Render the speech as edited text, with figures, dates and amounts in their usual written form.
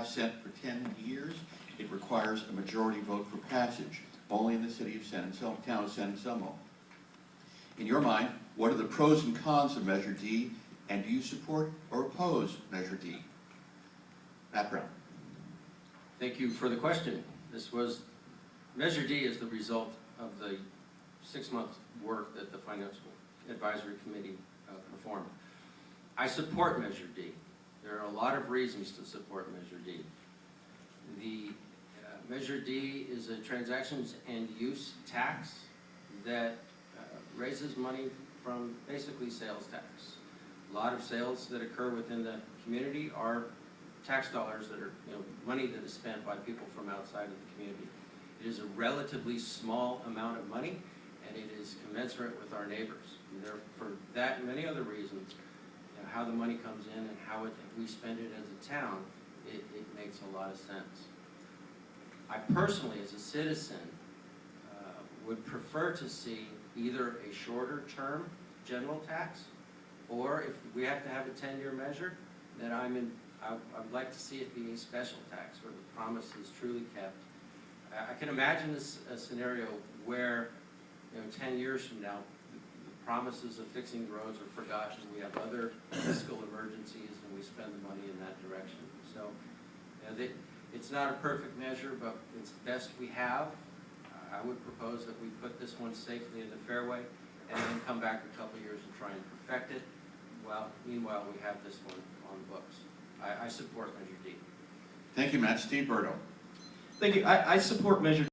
half cent for 10 years. It requires a majority vote for passage, only in the city of San Anselmo, town of San Anselmo. In your mind, what are the pros and cons of Measure D, and do you support or oppose Measure D? Matt Brown. Thank you for the question. Measure D is the result of the 6-month work that the Financial Advisory Committee performed. I support Measure D. There are a lot of reasons to support Measure D. The Measure D is a transactions and use tax that raises money from basically sales tax. A lot of sales that occur within the community are tax dollars that are, money that is spent by people from outside of the community. It is a relatively small amount of money, and it is commensurate with our neighbors. And for that and many other reasons, how the money comes in and how we spend it as a town, it makes a lot of sense. I personally, as a citizen, would prefer to see either a shorter term general tax, or if we have to have a 10-year measure, then I'd like to see it be a special tax where the promise is truly kept. I can imagine a scenario where, 10 years from now, the promises of fixing the roads are forgotten. We have other fiscal emergencies, and we spend the money in that direction. So, it's not a perfect measure, but it's the best we have. I would propose that we put this one safely in the fairway, and then come back a couple years and try and perfect it. Well, meanwhile, we have this one on the books. I support Measure D. Thank you, Matt. Steve Berto. Thank you. I support Measure